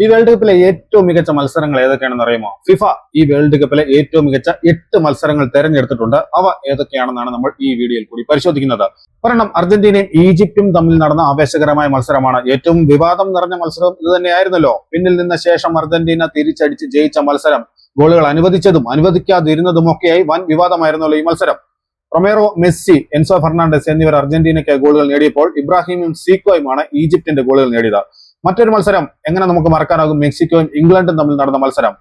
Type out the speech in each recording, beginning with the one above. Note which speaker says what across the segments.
Speaker 1: ഈ വേൾഡ് കപ്പിലെ ഏറ്റവും മികച്ച മത്സരങ്ങൾ ഏതൊക്കെയാണെന്ന് അറിയുമോ? ഫിഫ ഈ വേൾഡ് കപ്പിലെ ഏറ്റവും മികച്ച 8 മത്സരങ്ങൾ തെരഞ്ഞെടുത്തിട്ടുണ്ട്. അവ ഏതൊക്കെയാണെന്നാണ് നമ്മൾ ഈ വീഡിയോയിൽ കൂടി പരിശോധിക്കുന്നത്. ഒരെണ്ണം അർജന്റീനയും ഈജിപ്തും തമ്മിൽ നടന്ന ആവേശകരമായ മത്സരമാണ്. ഏറ്റവും വിവാദം നിറഞ്ഞ മത്സരം ഇത് തന്നെയായിരുന്നല്ലോ. പിന്നിൽ നിന്ന ശേഷം അർജന്റീന തിരിച്ചടിച്ച് ജയിച്ച മത്സരം. ഗോളുകൾ അനുവദിച്ചതും അനുവദിക്കാതിരുന്നതും ഒക്കെയായി വൻ വിവാദമായിരുന്നല്ലോ ഈ മത്സരം. റൊമേറോ, മെസ്സി, എൻസോ ഫെർണാണ്ടസ് എന്നിവർ അർജന്റീനയ്ക്ക് ഗോളുകൾ നേടിയപ്പോൾ ഇബ്രാഹിമും സീക്കോയുമാണ് ഈജിപ്തിന്റെ ഗോളുകൾ നേടിയത്. മറ്റൊരു മത്സരം എങ്ങനെ നമുക്ക് മറക്കാനാകും? മെക്സിക്കോയും ഇംഗ്ലണ്ടും തമ്മിൽ നടന്ന മത്സരം.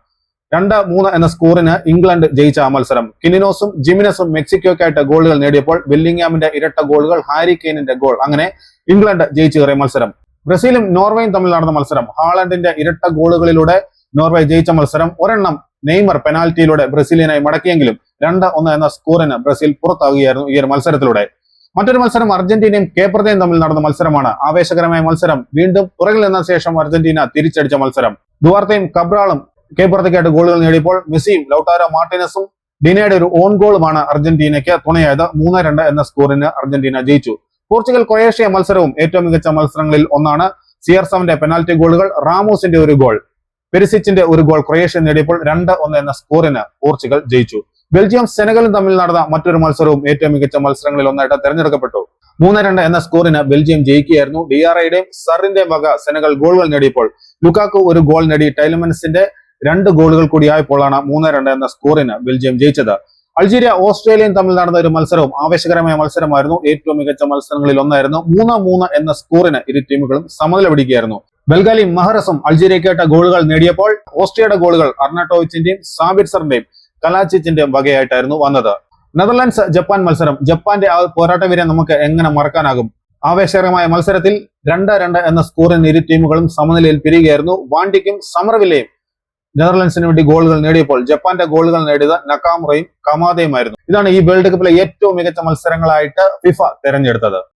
Speaker 1: 2-3 എന്ന സ്കോറിന് ഇംഗ്ലണ്ട് ജയിച്ച ആ മത്സരം. കിനിനോസും ജിമിനസും മെക്സിക്കോയ്ക്കായിട്ട് ഗോളുകൾ നേടിയപ്പോൾ ബെല്ലിംഗ്ഹാമിന്റെ ഇരട്ട ഗോളുകൾ, ഹാരി കെയ്നിന്റെ ഗോൾ, അങ്ങനെ ഇംഗ്ലണ്ട് ജയിച്ചു കയറിയ മത്സരം. ബ്രസീലും നോർവേയും തമ്മിൽ നടന്ന മത്സരം. ഹാളണ്ടിന്റെ ഇരട്ട ഗോളുകളിലൂടെ നോർവേ ജയിച്ച മത്സരം. ഒരെണ്ണം നെയ്മർ പെനാൽറ്റിയിലൂടെ ബ്രസീലിനായി മടക്കിയെങ്കിലും 2-1 എന്ന സ്കോറിന് ബ്രസീൽ പുറത്താകുകയായിരുന്നു ഈ ഒരു മത്സരത്തിലൂടെ. മറ്റൊരു മത്സരം അർജന്റീനയും കേപ്പർദയും തമ്മിൽ നടന്ന മത്സരമാണ്. ആവേശകരമായ മത്സരം. വീണ്ടും പുറകിൽ നിന്ന ശേഷം അർജന്റീന തിരിച്ചടിച്ച മത്സരം. ദുവാർത്തയും കബ്രാളും കേപ്പർദയ്ക്കായിട്ട് ഗോളുകൾ നേടിയപ്പോൾ മെസ്സിയും ലൗട്ടാരോ മാർട്ടിനസും ഡിനയുടെ ഒരു ഓൺ ഗോളുമാണ് അർജന്റീനയ്ക്ക് തുണയായത്. 3-2 എന്ന സ്കോറിന് അർജന്റീന ജയിച്ചു. പോർച്ചുഗൽ ക്രൊയേഷ്യ മത്സരവും ഏറ്റവും മികച്ച മത്സരങ്ങളിൽ ഒന്നാണ്. CR7ന്റെ പെനാൽറ്റി ഗോളുകൾ, റാമോസിന്റെ ഒരു ഗോൾ, പെരിസിച്ചിന്റെ ഒരു ഗോൾ ക്രൊയേഷ്യ നേടിയപ്പോൾ 2-1 എന്ന സ്കോറിന് പോർച്ചുഗൽ ജയിച്ചു. ബെൽജിയം സെനഗലും തമ്മിൽ നടന്ന മറ്റൊരു മത്സരവും ഏറ്റവും മികച്ച മത്സരങ്ങളിൽ ഒന്നായിട്ട് തെരഞ്ഞെടുക്കപ്പെട്ടു. 3-2 എന്ന സ്കോറിന് ബെൽജിയം ജയിക്കുകയായിരുന്നു. ഡിയാറയുടെയും സറിന്റെയും വക സെനഗൽ ഗോളുകൾ നേടിയപ്പോൾ ലുക്കാക്കു ഒരു ഗോൾ നേടി. ടൈലമൻസിന്റെ 2 ഗോളുകൾ കൂടിയായപ്പോഴാണ് 3-2 എന്ന സ്കോറിന് ബെൽജിയം ജയിച്ചത്. അൾജീരിയ ഓസ്ട്രേലിയയും തമ്മിൽ നടന്ന ഒരു മത്സരവും ആവേശകരമായ മത്സരമായിരുന്നു. ഏറ്റവും മികച്ച മത്സരങ്ങളിൽ ഒന്നായിരുന്നു. 3-3 എന്ന സ്കോറിന് ഇരു ടീമുകളും സമനില പിടിക്കുകയായിരുന്നു. ബൽഗാലിയും മഹറസും അൾജീരിയക്കായിട്ട് ഗോളുകൾ നേടിയപ്പോൾ ഓസ്ട്രിയയുടെ ഗോളുകൾ അർണാട്ടോവിച്ചിന്റെയും സാബിറ്റ്സറിന്റെയും കലാച്ചിച്ചിന്റെയും വകയായിട്ടായിരുന്നു വന്നത്. നെതർലാൻഡ്സ് ജപ്പാൻ മത്സരം. ജപ്പാന്റെ ആ പോരാട്ടവീരെ നമുക്ക് എങ്ങനെ മറക്കാനാകും? ആവേശകരമായ മത്സരത്തിൽ 2-2 എന്ന സ്കോറിന് ഇരു ടീമുകളും സമനിലയിൽ പിരിയുകയായിരുന്നു. വാണ്ടിക്കും സമർവില്ലയും നെതർലാൻഡ്സിന് വേണ്ടി ഗോളുകൾ നേടിയപ്പോൾ ജപ്പാന്റെ ഗോളുകൾ നേടിയത് നക്കാമുറയും കമാദയുമായിരുന്നു. ഇതാണ് ഈ വേൾഡ് കപ്പിലെ ഏറ്റവും മികച്ച മത്സരങ്ങളായിട്ട് ഫിഫ തെരഞ്ഞെടുത്തത്.